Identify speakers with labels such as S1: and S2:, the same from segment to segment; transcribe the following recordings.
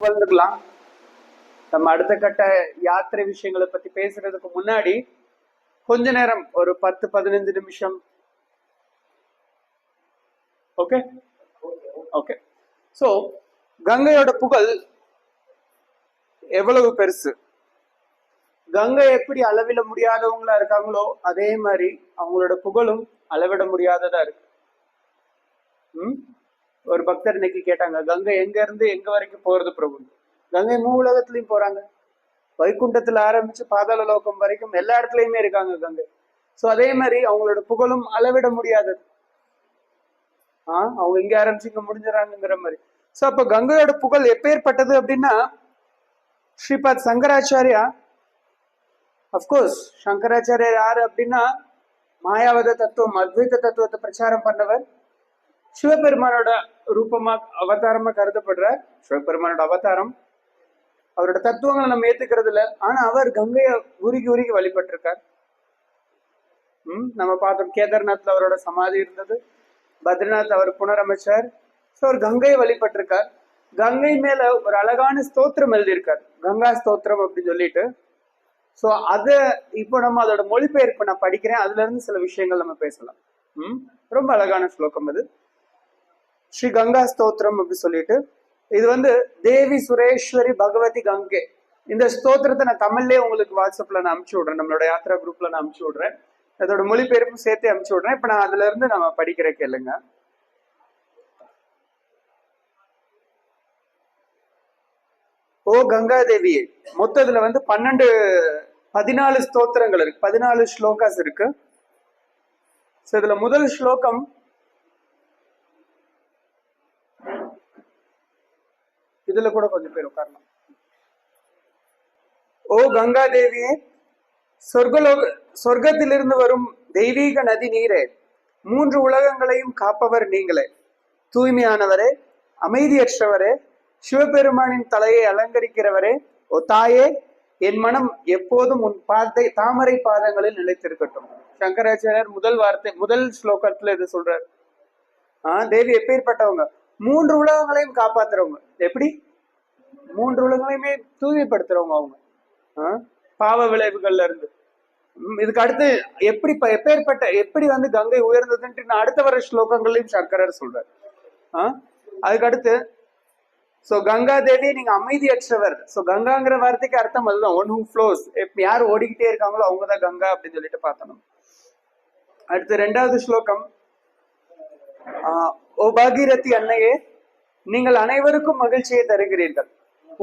S1: உட்கார்ந்துக்கலாம். நம்ம அடுத்த கட்ட யாத்திரை விஷயங்களை பத்தி பேசுறதுக்கு முன்னாடி கொஞ்ச நேரம் ஒரு 10-15 நிமிஷம். Okay okay. சோ கங்கையோட புகழ் எவ்வளவு பெருசு, கங்கை எப்படி அளவிட முடியாதவங்களா இருக்காங்களோ அதே மாதிரி அவங்களோட புகழும் அளவிட முடியாததா இருக்கு. ஒரு பக்தர் இன்னைக்கு கேட்டாங்க, கங்கை எங்க இருந்து எங்க வரைக்கும் போறது பிரபு? கங்கை மூலகத்திலயும் போறாங்க, வைகுண்டத்துல ஆரம்பிச்சு பாதாள லோகம் வரைக்கும் எல்லா இடத்துலயுமே இருக்காங்க கங்கை. சோ அதே மாதிரி அவங்களோட புகழும் அளவிட முடியாதது. அவங்க இங்க ஆரம்பிச்சு இங்க முடிஞ்சிடறாங்கிற மாதிரி. சோ அப்ப கங்கையோட புகழ் எப்பேற்பட்டது அப்படின்னா, ஸ்ரீபாத் சங்கராச்சாரியா, அப்கோர்ஸ் சங்கராச்சாரியா யாரு அப்படின்னா மாயாவத தத்துவம் அத்வைத தத்துவத்தை பிரச்சாரம் பண்ணவர், சிவபெருமானோட ரூபமா அவதாரமா கருதப்படுறார். சிவபெருமானோட அவதாரம், அவரோட தத்துவங்களை நம்ம ஏத்துக்கிறது இல்லை. ஆனா அவர் கங்கைய உருகி உருகி வழிபட்டிருக்கார். நம்ம பார்த்தோம், கேதார்நாத்ல அவரோட சமாதி இருந்தது, பத்ரிநாத் அவர் புனரமைச்சார். ஸோ அவர் கங்கையை வழிபட்டிருக்கார். கங்கை மேல ஒரு அழகான ஸ்தோத்திரம் எழுதியிருக்கார், கங்கா ஸ்தோத்திரம் அப்படின்னு சொல்லிட்டு. ஸோ அத இப்போ நம்ம அதோட மொழிபெயர்ப்பு நான் படிக்கிறேன், அதுல இருந்து சில விஷயங்கள் நம்ம பேசலாம். ரொம்ப அழகான ஸ்லோகம் அது, ஸ்ரீ கங்கா ஸ்தோத்திரம் அப்படி சொல்லிட்டு. இது வந்து தேவி சுரேஸ்வரி பகவதி கங்கை. இந்த ஸ்தோத்திரத்தை நான் தமிழ்லயே உங்களுக்கு வாட்ஸ்அப்ல நான் அனுப்பிச்சு விடுறேன், நம்மளோட யாத்ரா குரூப்ல நான் அனுப்பிச்சு விடுறேன், அதோட மொழிபெயர்ப்பும் சேர்த்து அனுப்பிச்சு விடுறேன். இப்ப நான் அதுல இருந்து நம்ம படிக்கிற கேளுங்க. ஓ கங்கா தேவியே, மொத்தத்துல வந்து 14 ஸ்தோத்திரங்கள் இருக்கு, 14 ஸ்லோகாஸ் இருக்கு. இதுல முதல் ஸ்லோகம், இதுல கூட கொஞ்சம் பேர் உட்காரலாம். ஓ கங்கா தேவியே, சொர்க்கத்திலிருந்து வரும் தெய்வீக நதி நீரே, 3 உலகங்களையும் காப்பவர் நீங்களே, தூய்மையானவரே, அமைதியற்றவரே, சிவபெருமானின் தலையை அலங்கரிக்கிறவரே, ஓ தாயே, என் மனம் எப்போதும் உன் தாமரை பாதங்களில் நிலைத்திருக்கட்டும். சங்கராச்சாரியர் முதல் ஸ்லோகத்துல இது சொல்றாரு. தேவி எப்பேற்பட்டவங்க, 3 உலகங்களையும் காப்பாத்துறவங்க. எப்படி? 3 உலகங்களையுமே தூய்மைப்படுத்துறவங்க அவங்க, பாவ விளைவுகள்ல இருந்து. இதுக்கு அடுத்து எப்படி வந்து கங்கை உயர்ந்ததுன்ட்டு நான் அடுத்த வர ஸ்லோகங்களையும் சங்கரர் சொல்றாரு. அதுக்கு அடுத்து கங்கா தேவி நீங்க அமைதியற்றவர். கங்காங்கிற வார்த்தைக்கு அர்த்தம் அதுதான், ஒன் ஹூ ஃப்ளோஸ். யார் ஓடிக்கிட்டே இருக்காங்களோ அவங்கதான் கங்கா அப்படின்னு சொல்லிட்டு பார்த்தோம். அடுத்து 2வது ஸ்லோகம், ஓ பாகீரதி அன்னையே, நீங்கள் அனைவருக்கும் மகிழ்ச்சியை தருகிறீர்கள்.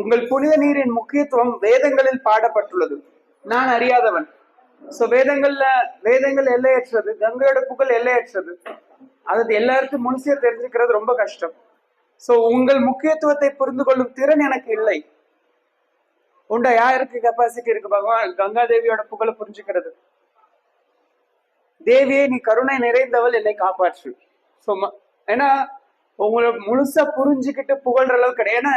S1: உங்கள் புனித நீரின் முக்கியத்துவம் வேதங்களில் பாடப்பட்டுள்ளது, நான் அறியாதவன். வேதங்கள் எல்லையற்றது, கங்கையோட புகழ் எல்லையற்றது. அது எல்லாருக்கும் முழுசியா தெரிஞ்சுக்கிறது ரொம்ப கஷ்டம். உங்கள் முக்கியத்துவத்தை புரிந்து கொள்ளும் திறன் எனக்கு இல்லை. உண்டா? யாருக்கு கெப்பாசிட்டி இருக்கு பகவான் கங்கா தேவியோட புகழை புரிஞ்சுக்கிறது? தேவியே நீ கருணை நிறைந்தவள், என்னை காப்பாற்று. ஏன்னா உங்களை முழுசா புரிஞ்சுக்கிட்டு புகழ்ற அளவு கிடையாது. ஏன்னா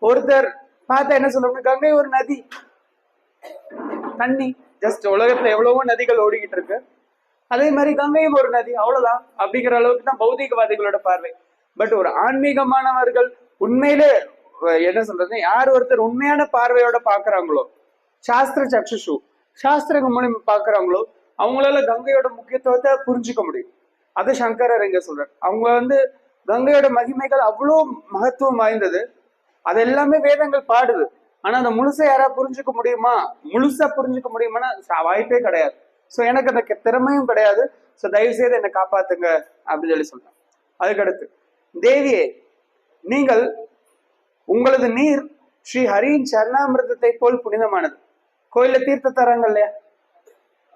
S1: ஒருத்தர் பார்த்தா என்ன சொல்லுவாங்க, கங்கை ஒரு நதி, தண்ணி, ஜஸ்ட் உலகத்துல எவ்வளவோ நதிகள் ஓடிக்கிட்டு இருக்கு, அதே மாதிரி கங்கையும் ஒரு நதி, அவ்வளவுதான் அப்படிங்கிற அளவுக்கு தான் பௌதிகவாதிகளோட பார்வை. பட் ஒரு ஆன்மீகமானவர்கள் உண்மையிலே என்ன சொல்றது, யார் ஒருத்தர் உண்மையான பார்வையோட பாக்குறாங்களோ, சாஸ்திர சக்ஷு சாஸ்திரங்க மூலியமா பாக்குறாங்களோ, அவங்களால கங்கையோட முக்கியத்துவத்தை புரிஞ்சுக்க முடியும். அது சங்கரர் எங்க சொல்றார். அவங்க வந்து கங்கையோட மகிமைகள் அவ்வளோ மகத்துவம் வாய்ந்தது, அது எல்லாமே வேதங்கள் பாடுது. ஆனா அந்த முழுசா யாரா புரிஞ்சுக்க முடியுமானா வாய்ப்பே கிடையாது. எனக்கு அந்த திறமையும் கிடையாது. தயவு செய்து என்னை காப்பாத்துங்க அப்படின்னு சொல்லி சொல்றேன். அதுக்கடுத்து, தேவியே நீங்கள் உங்களது நீர் ஸ்ரீ ஹரியின் சரணாமிர்தத்தை போல் புனிதமானது. கோயில தீர்த்தம் தராங்க இல்லையா,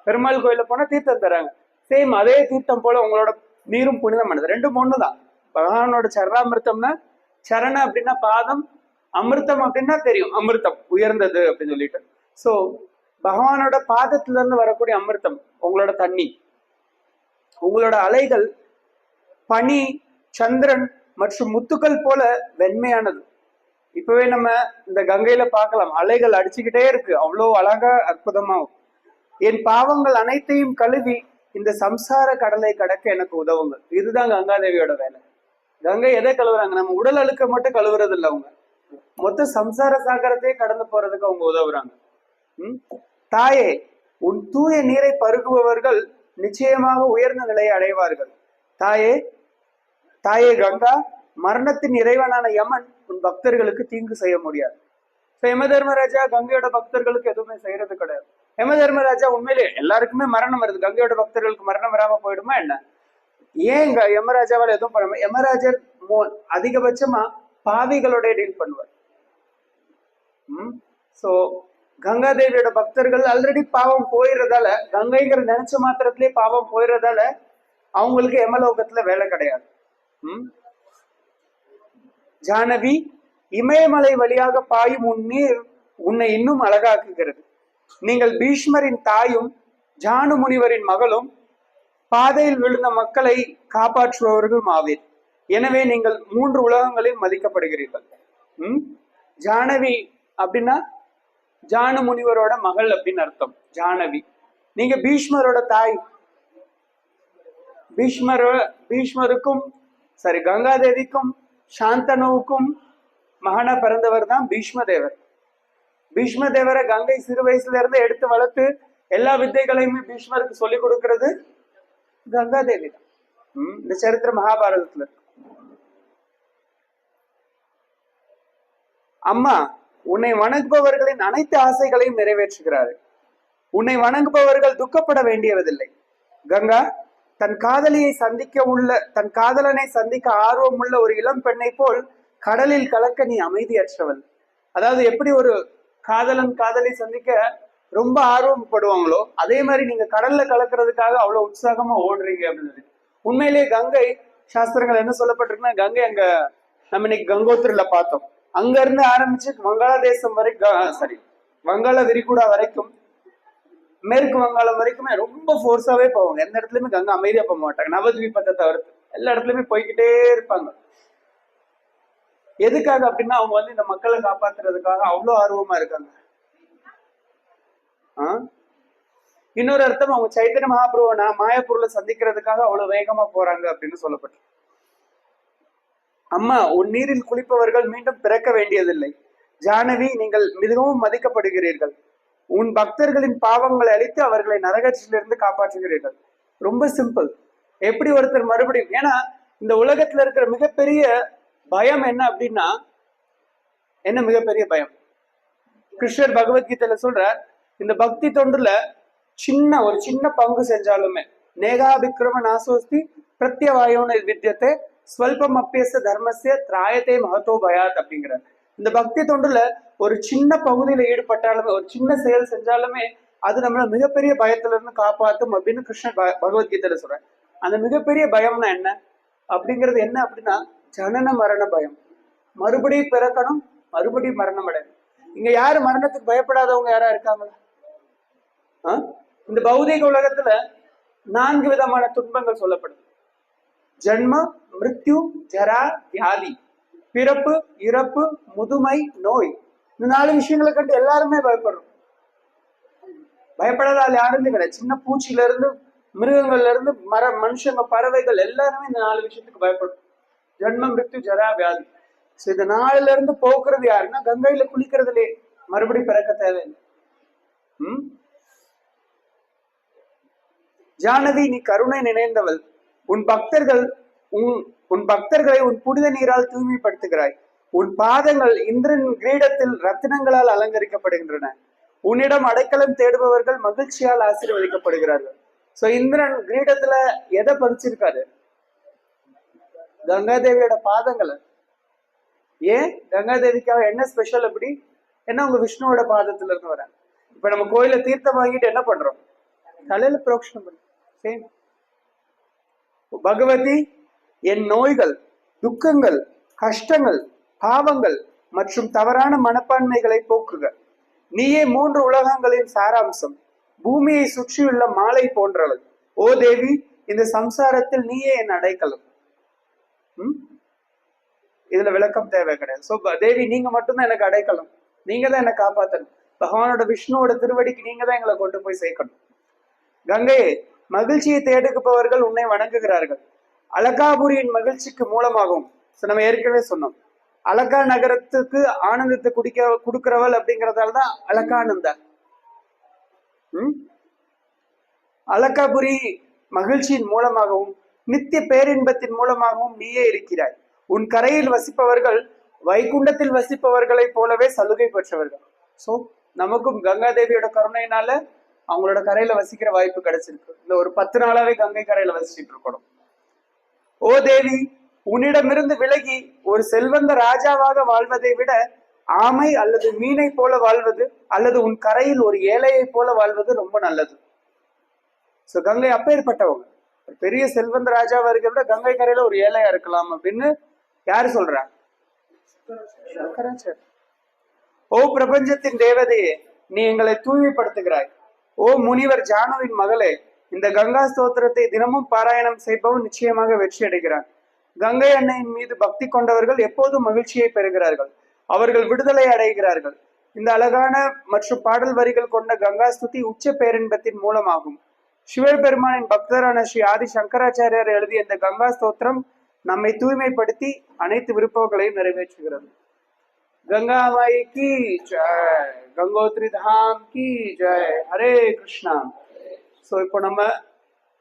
S1: பெருமாள் கோயில போனா தீர்த்தம் தராங்க, சேம் அதே தீர்த்தம் போல உங்களோட நீரும் புனிதமானது. 2 ஒண்ணுதான். பகவானோட சரணாமிர்தம்னா, சரண அப்படின்னா பாதம், அமிர்தம் அப்படின்னா தெரியும், அமிர்தம் உயர்ந்தது அப்படின்னு சொல்லிட்டு. பகவானோட பாதத்துல இருந்து வரக்கூடிய அமிர்தம் உங்களோட தண்ணி, உங்களோட அலைகள் பனி, சந்திரன் மற்றும் முத்துக்கள் போல வெண்மையானது. இப்பவே நம்ம இந்த கங்கையில பார்க்கலாம், அலைகள் அடிச்சுக்கிட்டே இருக்கு, அவ்வளோ அழகா அற்புதமாகும். என் பாவங்கள் அனைத்தையும் கழுவி இந்த சம்சார கடலை கடக்க எனக்கு உதவுங்க. இதுதான் கங்காதேவியோட வேலை. கங்கை எதை கழுவுறாங்க? நம்ம உடல் அழுக்க மட்டும் கழுவுறது இல்லை அவங்க, மொத்த சம்சார சாகரத்தையே கடந்து போறதுக்கு அவங்க உதவுறாங்க. தாயே, உன் தூய நீரை பருகுபவர்கள் நிச்சயமாக உயர்ந்த நிலையை அடைவார்கள். தாயே, தாயே கங்கா, மரணத்தின் இறைவனான யமன் உன் பக்தர்களுக்கு தீங்கு செய்ய முடியாது. யம தர்மராஜா கங்கையோட பக்தர்களுக்கு எதுவுமே செய்யறது கிடையாது. யம தர்மராஜா உண்மையிலே எல்லாருக்குமே மரணம் வருது, கங்கையோட பக்தர்களுக்கு மரணம் வராம போயிடுமா என்ன? ஏன் யமராஜாவால் எதுவும் பண்ண? யமராஜர் அதிகபட்சமா பாவிகளோட டீல் பண்ணுவார். சோ கங்கா தேவியோட பக்தர்கள் ஆல்ரெடி பாவம் போயிடுறதால, கங்கைங்கிற நினைச்ச மாத்திரத்திலே பாவம் போயிடுறதால அவங்களுக்கு யமலோகத்துல வேலை கிடையாது. ஜானவி, இமயமலை வழியாக பாயும் உன் நீர் உன்னை இன்னும் அழகாக்குகிறது. நீங்கள் பீஷ்மரின் தாயும் ஜானு முனிவரின் மகளும் பாதையில் விழுந்த மக்களை காப்பாற்றுபவர்களும் ஆவீர். எனவே நீங்கள் 3 உலகங்களில் மதிக்கப்படுகிறீர்கள். ஜானவி அப்படின்னா ஜானு முனிவரோட மகள் அப்படின்னு அர்த்தம். ஜானவி, நீங்க பீஷ்மரோட தாய். பீஷ்மருக்கும் சரி கங்காதேவிக்கும் சாந்தனுவுக்கும் மகனா பிறந்தவர் தான் பீஷ்மதேவர். பீஷ்மதேவரை கங்கை சிறு வயசுல இருந்து எடுத்து வளர்த்து எல்லா வித்தைகளையுமே பீஷ்மருக்கு சொல்லிக் கொடுக்கிறது கங்காதேவி தான். இந்த சரித்திர மகாபாரதத்துல இருக்கு. அம்மா, உன்னை வணங்குபவர்களின் அனைத்து ஆசைகளையும் நிறைவேற்றுகிறார். உன்னை வணங்குபவர்கள் துக்கப்பட வேண்டியதில்லை. கங்கா, தன் காதலனை சந்திக்க ஆர்வம் உள்ள ஒரு இளம் பெண்ணை போல் கடலில் கலக்க நீ அமைதியற்றவள். அதாவது எப்படி ஒரு காதலை சந்திக்க ரொம்ப ஆர்வப்படுவாங்களோ அதே மாதிரி நீங்க கடல்ல கலக்கிறதுக்காக அவ்வளவு உற்சாகமா ஓடுறீங்க அப்படின்னு. உண்மையிலேயே கங்கை சாஸ்திரங்கள் என்ன சொல்லப்பட்டிருக்குன்னா, கங்கை அங்க நம்ம இன்னைக்கு கங்கோத்திரில பார்த்தோம், அங்க இருந்து ஆரம்பிச்சு வங்காளதேசம் வரைக்கும், வங்காள விரிகுடா வரைக்கும், மேற்கு வங்காளம் வரைக்குமே ரொம்ப ஃபோர்ஸாவே போவாங்க. எந்த இடத்துலயுமே கங்கை அமைதியா போக மாட்டாங்க. நவத்வீபத்தை தவிர்த்து எல்லா இடத்துலயுமே போய்கிட்டே இருப்பாங்க. எதுக்காக அப்படின்னா அவங்க இந்த மக்களை காப்பாத்துறதுக்காக அவ்வளவு ஆர்வமா இருக்காங்க. இன்னொரு அர்த்தம், அவங்க சைத்தன்ய மகாபிரபு மாயாப்பூர்ல சந்திக்கிறதுக்காக அவ்வளவு வேகமா போறாங்க அப்படின்னு சொல்லப்பட்டு. அம்மா, உன் நீரில் குளிப்பவர்கள் மீண்டும் பிறக்க வேண்டியதில்லை. ஜானவி, நீங்கள் மிகவும் மதிக்கப்படுகிறீர்கள். உன் பக்தர்களின் பாவங்களை அழித்து அவர்களை நரகத்திலிருந்து காப்பாற்றுகிறீர்கள். ரொம்ப சிம்பிள். எப்படி ஒருத்தர் மறுபடியும், ஏன்னா இந்த உலகத்துல இருக்கிற மிகப்பெரிய பயம் என்ன அப்படின்னா, என்ன மிகப்பெரிய பயம்? கிருஷ்ணர் பகவத்கீதையில சொல்ற, இந்த பக்தி தொண்டுல ஒரு சின்ன பங்கு செஞ்சாலுமே நேகாபிக்ரம நாசோஸ்தி பிரத்யவாயோன வித்தியத்தை ஸ்வல்பம் அப்பியச தர்மசிய திராயத்தை மகத்தோ பயாத் அப்படிங்கிற இந்த பக்தி தொண்டுல ஒரு சின்ன பகுதியில ஈடுபட்டாலுமே, ஒரு சின்ன செயல் செஞ்சாலுமே அது நம்மள மிகப்பெரிய பயத்துல இருந்து காப்பாற்றும் அப்படின்னு கிருஷ்ணன் பகவத்கீதையில சொல்றேன். அந்த மிகப்பெரிய பயம்னா என்ன அப்படிங்கிறது என்ன அப்படின்னா, ஜனன மரண பயம். மறுபடியும் பிறக்கணும், மறுபடியும் மரணம் அடையணும். இங்க யாரு மரணத்துக்கு பயப்படாதவங்க யாரா இருக்காங்களா? இந்த பௌதிக உலகத்துல 4 விதமான துன்பங்கள் சொல்லப்படுது. ஜன்ம, மிருத்யு, ஜரா, வியாதி. பிறப்பு, இறப்பு, முதுமை, நோய். இந்த 4 விஷயங்களை கண்டு எல்லாருமே பயப்படுறோம். பயப்படாத யாருமே கிடையாது. சின்ன பூச்சியில இருந்து மிருகங்கள்ல இருந்து மனுஷங்க, பறவைகள் எல்லாருமே இந்த 4 விஷயத்துக்கு பயப்படும். ஜன்ம, மிருத்யு, ஜரா, வியாதி. இந்த 4ல இருந்து போக்குறது யாருன்னா கங்கையில குளிக்கிறதுலே மறுபடி பிறக்க தேவையில்லை. ஜானவி, நீ கருணை நினைந்தவள். உன் பக்தர்களை உன் புனித நீரால் தூய்மைப்படுத்துகிறாய். உன் பாதங்கள் இந்திரன் கிரீடத்தில் ரத்தினங்களால் அலங்கரிக்கப்படுகின்றன. உன்னிடம் அடைக்கலம் தேடுபவர்கள் மகிழ்ச்சியால் ஆசீர்வதிக்கப்படுகிறார்கள். சோ இந்திரன் கிரீடத்துல எதை பதிச்சிருக்காரு? கங்காதேவியோட பாதங்களை. ஏன் கங்காதேவிக்காக என்ன ஸ்பெஷல்? அப்படி என்ன உங்க விஷ்ணுவோட பாதத்துல இருந்து வர. இப்ப நம்ம கோயில தீர்த்தம் வாங்கிட்டு என்ன பண்றோம்? தலையில புரோக்ஷனம் பண்றோம். பகவதி, என் நோய்கள், துக்கங்கள், கஷ்டங்கள், பாவங்கள் மற்றும் தவறான மனப்பான்மைகளை போக்குக. நீயே 3 உலகங்களின் சாராம்சம், பூமியை சுற்றியுள்ள மாலை போன்றவள். ஓ தேவி, இந்த சம்சாரத்தில் நீயே என் அடைக்கலம். இதுல விளக்கம் தேவை கிடையாது. சோ தேவி, நீங்க மட்டும்தான் எனக்கு அடைக்கலம், நீங்க தான் என்னை காப்பாத்தணும். பகவானோட விஷ்ணுவோட திருவடிக்கு நீங்க தான் எங்களை கொண்டு போய் சேர்க்கணும். கங்கையே, மகிழ்ச்சியை தேடுபவர்கள் உன்னை வணங்குகிறார்கள். அலகாபுரியின் மகிழ்ச்சிக்கு மூலமாகவும், நம்ம ஏற்கனவே சொன்னோம், அலகா நகரத்துக்கு ஆனந்தத்தை கொடுக்கிறவள் அப்படிங்கறதாலதான் அலகானந்தா. அலகாபுரி மகிழ்ச்சியின் மூலமாகவும் நித்திய பேரின்பத்தின் மூலமாகவும் நீயே இருக்கிறாய். உன் கரையில் வசிப்பவர்கள் வைகுண்டத்தில் வசிப்பவர்களை போலவே சலுகை பெற்றவர்கள். சோ நமக்கும் கங்கா தேவியோட கருணையினால அவங்களோட கரையில வசிக்கிற வாய்ப்பு கிடைச்சிருக்கு. இந்த ஒரு 10 நாளாவே கங்கை கரையில வசிச்சுட்டு இருக்கணும். ஓ தேவி, உன்னிடமிருந்து விலகி ஒரு செல்வந்த ராஜாவாக வாழ்வதை விட ஆமை அல்லது மீனை போல வாழ்வது அல்லது உன் கரையில் ஒரு ஏழையை போல வாழ்வது ரொம்ப நல்லது. சோ கங்கை அப்பேற்பட்டவங்க. பெரிய செல்வந்த ராஜாவா இருக்கிறத விட கங்கை கரையில ஒரு ஏழையா இருக்கலாம் அப்படின்னு யாரு சொல்றா? ஓ பிரபஞ்சத்தின் தேவதையே, நீ எங்களை தூய்மைப்படுத்துகிறாய். ஓ முனிவர் ஜானுவின் மகளே, இந்த கங்கா ஸ்தோத்திரத்தை தினமும் பாராயணம் செய்பவன் நிச்சயமாக வெற்றி அடைகிறான். கங்கை அன்னையின் மீது பக்தி கொண்டவர்கள் எப்போதும் மகிழ்ச்சியை பெறுகிறார்கள். அவர்கள் விடுதலை அடைகிறார்கள். இந்த அழகான மற்றும் பாடல் வரிகள் கொண்ட கங்கா ஸ்துதி உச்ச பேரின்பத்தின் மூலமாகும். சிவபெருமானின் பக்தரான ஸ்ரீ ஆதி சங்கராச்சாரியார் எழுதிய இந்த கங்கா ஸ்தோத்திரம் நம்மை தூய்மைப்படுத்தி அனைத்து விருப்பங்களையும் நிறைவேற்றுகிறது. கங்கா மாயி கி ஜெய், கங்கோத்ரி தாம் கி ஜெய். ஹரே கிருஷ்ணா. சோ இப்போ நம்ம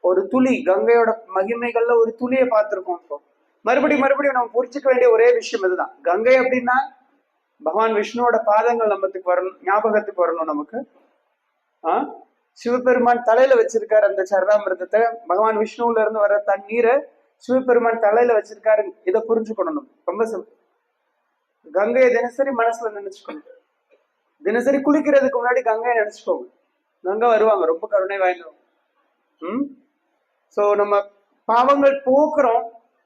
S1: ஒரு துளி கங்கையோட மகிமைகள்ல ஒரு துளியை பார்த்திருக்கோம். இப்போ மறுபடியும் நம்ம புரிஞ்சுக்க வேண்டிய ஒரே விஷயம் இதுதான். கங்கை அப்படின்னா பகவான் விஷ்ணுவோட பாதங்கள் நம்மத்துக்கு வரணும், ஞாபகத்துக்கு வரணும் நமக்கு. சிவபெருமான் தலையில வச்சிருக்காரு அந்த சரணாமிர்தத்தை. பகவான் விஷ்ணுல இருந்து வர தண்ணீரை சிவபெருமான் தலையில வச்சிருக்காரு. இதை புரிஞ்சுக்கணும். ரொம்ப சிம்பிள். கங்கையை தினசரி மனசுல நினைச்சுக்கணும். தினசரி குளிக்கிறதுக்கு முன்னாடி கங்கையை நினைச்சுக்கோங்க. கங்கை வருவாங்க, ரொம்ப கருணை வாய்ந்தவங்க. சோ நம்ம பாவங்கள் போக்குறோம்.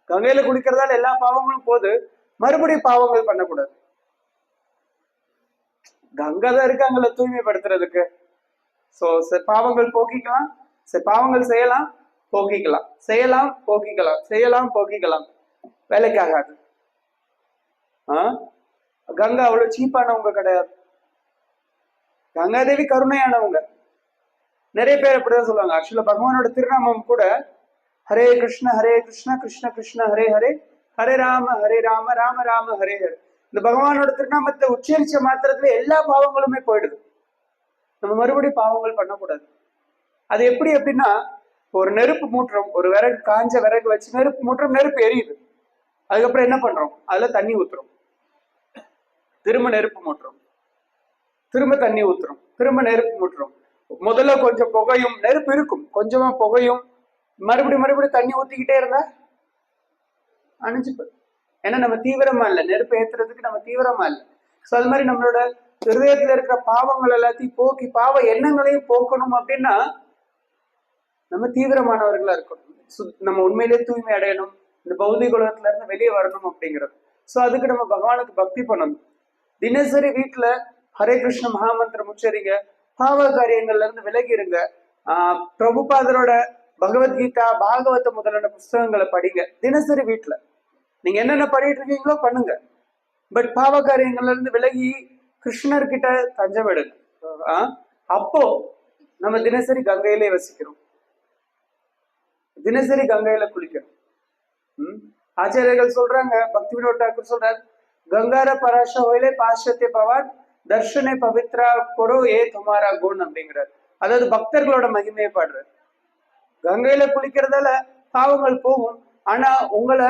S1: கங்கையில குளிக்கிறதால எல்லா பாவங்களும் போது, மறுபடியும் பாவங்கள் பண்ணக்கூடாது. கங்கை தான் இருக்காங்கல்ல தூய்மைப்படுத்துறதுக்கு. சோ பாவங்கள் போக்கிக்கலாம், பாவங்கள் செய்யலாம் போக்கிக்கலாம், செய்யலாம் போக்கிக்கலாம், செய்யலாம் போக்கிக்கலாம். வேலைக்கு ஆகாது. கங்கா அவ்வளவு சீப்பானவங்க கிடையாது. கங்காதேவி கருணையானவங்க. நிறைய பேர் அப்படிதான் சொல்லுவாங்க. ஆக்சுவலா பகவானோட திருநாமம் கூட ஹரே கிருஷ்ண கிருஷ்ண கிருஷ்ண ஹரே ஹரே, ஹரே ராம ராம ராம ஹரே ஹரே. இந்த பகவானோட திருநாமத்தை உச்சரிச்ச மாத்திரத்துல எல்லா பாவங்களுமே போயிடுது. நம்ம மறுபடியும் பாவங்கள் பண்ணக்கூடாது. அது எப்படி அப்படின்னா, ஒரு நெருப்பு மூட்டுறோம், ஒரு விறகு, காஞ்ச விறகு வச்சு நெருப்பு மூட்டுறோம், நெருப்பு எரியுது. அதுக்கப்புறம் என்ன பண்றோம்? அதுல தண்ணி ஊத்துறோம், திரும்ப நெருப்பு மூட்டுறோம், திரும்ப தண்ணி ஊத்துறோம், திரும்ப நெருப்பு மூட்டுறோம். முதல்ல கொஞ்சம் புகையும், நெருப்பு இருக்கும், கொஞ்சமா புகையும், மறுபடியும் தண்ணி ஊத்திக்கிட்டே இருந்தா அணைஞ்சு போய். ஏன்னா நம்ம தீவிரமா இல்லை, நெருப்பு ஏத்துறதுக்கு நம்ம தீவிரமா இல்லை. சோ அது மாதிரி நம்மளோட ஹிருதயத்துல இருக்கிற பாவங்கள் எல்லாத்தையும் போக்கி பாவ எண்ணங்களையும் போக்கணும் அப்படின்னா நம்ம தீவிரமானவர்களா இருக்கணும். நம்ம உண்மையிலேயே தூய்மை அடையணும், இந்த பௌதிக உலகத்துல இருந்து வெளியே வரணும் அப்படிங்கிறது. சோ அதுக்கு நம்ம பகவானுக்கு பக்தி பண்ணணும். தினசரி வீட்டுல ஹரே கிருஷ்ண மகாமந்திரம் உச்சரிங்க, பாவ காரியங்கள்ல இருந்து விலகி இருங்க. பிரபுபாதரோட பகவத்கீதா, பாகவத முதலான புஸ்தகங்களை படிங்க. தினசரி வீட்டுல நீங்க என்னென்ன பண்ணிட்டு இருக்கீங்களோ பண்ணுங்க. பட் பாவ காரியங்கள்ல இருந்து விலகி கிருஷ்ணர்கிட்ட தஞ்சம் எடுங்க. அப்போ நம்ம தினசரி கங்கையிலே வசிக்கிறோம், தினசரி கங்கையில குளிக்கணும். ஆச்சாரியர்கள் சொல்றாங்க, பக்தி வினோத் தாக்கூர் சொல்றாரு, கங்கார பராஷ ஹோயிலே பாஷ்யத்தே பவான் தர்ஷனே பவித்ரா கொரோ ஏ துமாரா குண் அப்படிங்கிறார். அதாவது பக்தர்களோட மகிமையை பாடுறாரு. கங்கையில குளிக்கிறதால பாவங்கள் போகும். ஆனா உங்களை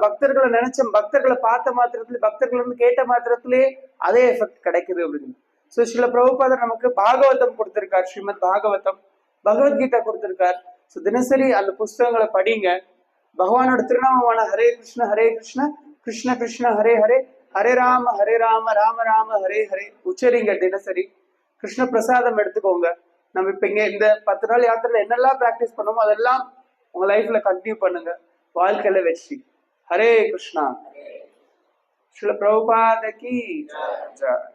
S1: பக்தர்களை பார்த்த மாத்திரத்துல, பக்தர்கள் வந்து கேட்ட மாத்திரத்திலேயே அதே எஃபெக்ட் கிடைக்குது அப்படின்னு. சோ சில பிரபுபாதர் நமக்கு பாகவதம் கொடுத்திருக்கார், ஸ்ரீமத் பாகவதம், பகவத்கீதா கொடுத்திருக்கார். சோ தினசரி அந்த புஸ்தகங்களை படிங்க. பகவானோட திருநாமமான ஹரே கிருஷ்ண கிருஷ்ண கிருஷ்ண ஹரே ஹரே, ஹரே ராம ராம ராம ஹரே ஹரே உச்சரிங்க. தினசரி கிருஷ்ண பிரசாதம் எடுத்துக்கோங்க. நம்ம இப்ப இங்க இந்த 10 நாள் யாத்திரையில என்னெல்லாம் பிராக்டிஸ் பண்ணுமோ அதெல்லாம் உங்க லைஃப்ல கண்டினியூ பண்ணுங்க. வாழ்க்கையில வெற்றி. ஹரே கிருஷ்ணா. ஸ்ரீல பிரபுபாத கி ஜெய்.